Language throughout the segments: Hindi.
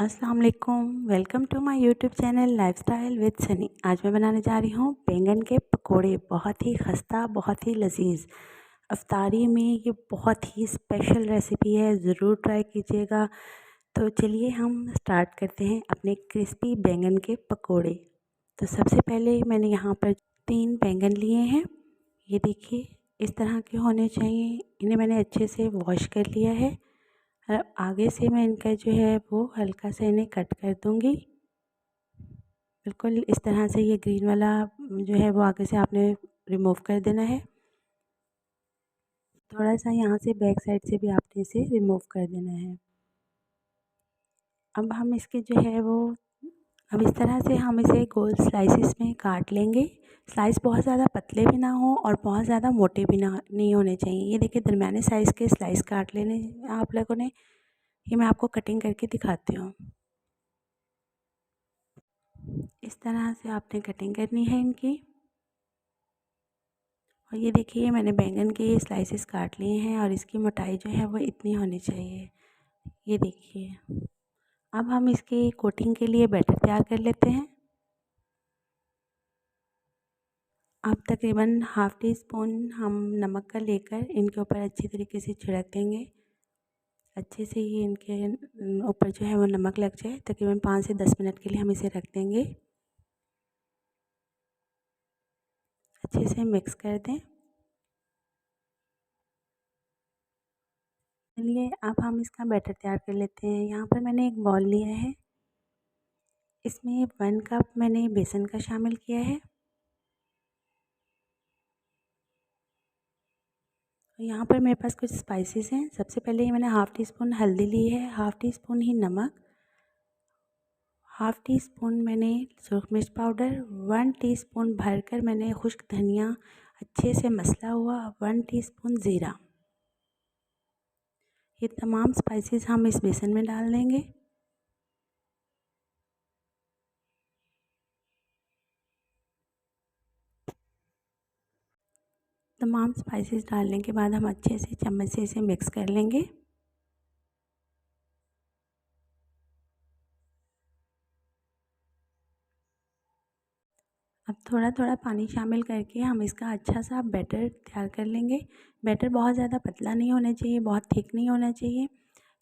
अस्सलाम वालेकुम। Welcome to my YouTube channel lifestyle with Sunny. आज मैं बनाने जा रही हूँ बैंगन के पकोड़े। बहुत ही खस्ता, बहुत ही लजीज। अफ्तारी में ये बहुत ही स्पेशल रेसिपी है, ज़रूर ट्राई कीजिएगा। तो चलिए हम स्टार्ट करते हैं अपने क्रिस्पी बैंगन के पकोड़े। तो सबसे पहले मैंने यहाँ पर 3 बैंगन लिए हैं। ये देखिए इस तरह के होने चाहिए। इन्हें मैंने अच्छे से वॉश कर लिया है। आगे से मैं इनका जो है वो हल्का सा इन्हें कट कर दूंगी। बिल्कुल इस तरह से ये ग्रीन वाला जो है वो आगे से आपने रिमूव कर देना है। थोड़ा सा यहाँ से बैक साइड से भी आपने इसे रिमूव कर देना है। अब हम इसके जो है वो अब इस तरह से हम इसे गोल स्लाइसिस में काट लेंगे। स्लाइस बहुत ज़्यादा पतले भी ना हो और बहुत ज़्यादा मोटे भी ना नहीं होने चाहिए। ये देखिए दरमियाने साइज़ के स्लाइस काट लेने आप लोगों ने। ये मैं आपको कटिंग करके दिखाती हूँ। इस तरह से आपने कटिंग करनी है इनकी। और ये देखिए मैंने बैंगन के ये स्लाइसेस काट लिए हैं और इसकी मोटाई जो है वो इतनी होनी चाहिए। ये देखिए। अब हम इसकी कोटिंग के लिए बैटर तैयार कर लेते हैं। अब तकरीबन हाफ़ टी स्पून हम नमक का लेकर इनके ऊपर अच्छी तरीके से छिड़क देंगे। अच्छे से ये इनके ऊपर जो है वो नमक लग जाए। तकरीबन 5 से 10 मिनट के लिए हम इसे रख देंगे। अच्छे से मिक्स कर दें। चलिए अब हम इसका बैटर तैयार कर लेते हैं। यहाँ पर मैंने एक बॉल लिया है। इसमें 1 कप मैंने बेसन का शामिल किया है। यहाँ पर मेरे पास कुछ स्पाइसेस हैं। सबसे पहले ये मैंने हाफ़ टी स्पून हल्दी ली है, हाफ़ टी स्पून ही नमक, हाफ़ टी स्पून मैंने सुरख मिर्च पाउडर, 1 टीस्पून भरकर मैंने खुश्क धनिया अच्छे से मसला हुआ, 1 टीस्पून ज़ीरा। ये तमाम स्पाइसेस हम इस बेसन में डाल देंगे। तमाम स्पाइसेस डालने के बाद हम अच्छे से चम्मच से इसे मिक्स कर लेंगे। अब थोड़ा थोड़ा पानी शामिल करके हम इसका अच्छा सा बैटर तैयार कर लेंगे। बैटर बहुत ज़्यादा पतला नहीं होना चाहिए, बहुत थिक नहीं होना चाहिए।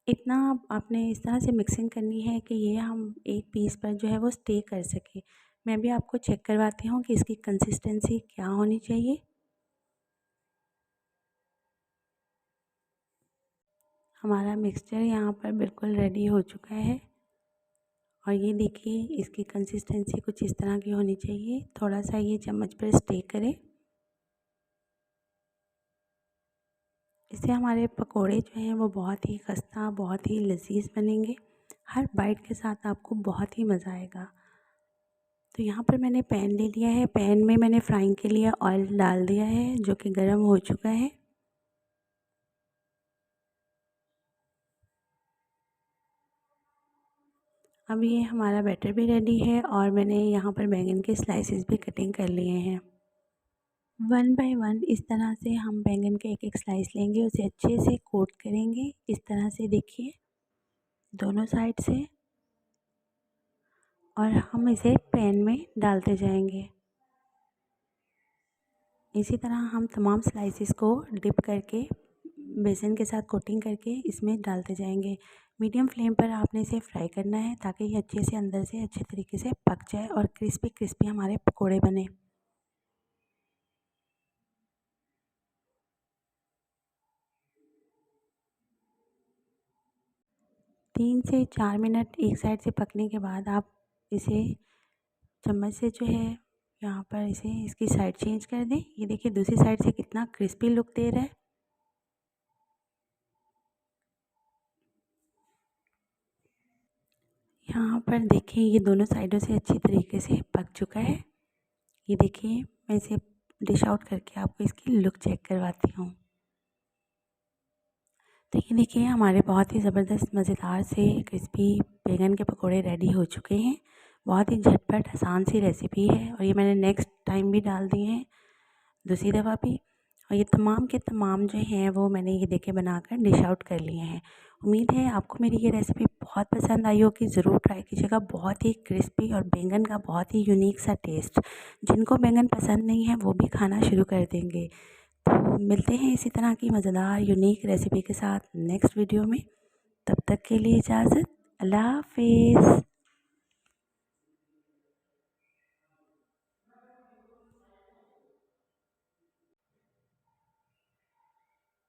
इतना आपने इस तरह से मिक्सिंग करनी है कि ये हम एक पीस पर जो है वो स्टे कर सके। मैं भी आपको चेक करवाती हूँ कि इसकी कंसिस्टेंसी क्या होनी चाहिए। हमारा मिक्सचर यहाँ पर बिल्कुल रेडी हो चुका है। और ये देखिए इसकी कंसिस्टेंसी कुछ इस तरह की होनी चाहिए। थोड़ा सा ये चम्मच पर स्टे करे। इससे हमारे पकोड़े जो हैं वो बहुत ही खस्ता, बहुत ही लजीज बनेंगे। हर बाइट के साथ आपको बहुत ही मज़ा आएगा। तो यहाँ पर मैंने पैन ले लिया है। पैन में मैंने फ्राइंग के लिए ऑयल डाल दिया है जो कि गर्म हो चुका है। अब ये हमारा बैटर भी रेडी है और मैंने यहाँ पर बैंगन के स्लाइसेस भी कटिंग कर लिए हैं। 1 बाय 1 इस तरह से हम बैंगन के एक एक स्लाइस लेंगे, उसे अच्छे से कोट करेंगे। इस तरह से देखिए दोनों साइड से, और हम इसे पैन में डालते जाएंगे। इसी तरह हम तमाम स्लाइसेस को डिप करके बेसन के साथ कोटिंग करके इसमें डालते जाएंगे। मीडियम फ्लेम पर आपने इसे फ्राई करना है ताकि ये अच्छे से अंदर से अच्छे तरीके से पक जाए और क्रिस्पी क्रिस्पी हमारे पकोड़े बने। तीन से 4 मिनट एक साइड से पकने के बाद आप इसे चम्मच से जो है यहाँ पर इसे इसकी साइड चेंज कर दें। ये देखिए दूसरी साइड से कितना क्रिस्पी लुक दे रहा है। यहाँ पर देखिए ये दोनों साइडों से अच्छी तरीके से पक चुका है। ये देखिए मैं इसे डिश आउट करके आपको इसकी लुक चेक करवाती हूँ। तो ये देखिए हमारे बहुत ही ज़बरदस्त मज़ेदार से क्रिस्पी बैंगन के पकोड़े रेडी हो चुके हैं। बहुत ही झटपट आसान सी रेसिपी है और ये मैंने नेक्स्ट टाइम भी डाल दिए हैं, दूसरी दफ़ा भी। और ये तमाम के तमाम जो हैं वो मैंने ये देखे बनाकर डिश आउट कर लिए हैं। उम्मीद है आपको मेरी ये रेसिपी बहुत पसंद आई होगी। ज़रूर ट्राई कीजिएगा। बहुत ही क्रिस्पी और बैंगन का बहुत ही यूनिक सा टेस्ट। जिनको बैंगन पसंद नहीं है वो भी खाना शुरू कर देंगे। तो मिलते हैं इसी तरह की मज़ेदार यूनिक रेसिपी के साथ नेक्स्ट वीडियो में। तब तक के लिए इजाज़त। अल्लाह हाफ़िज़।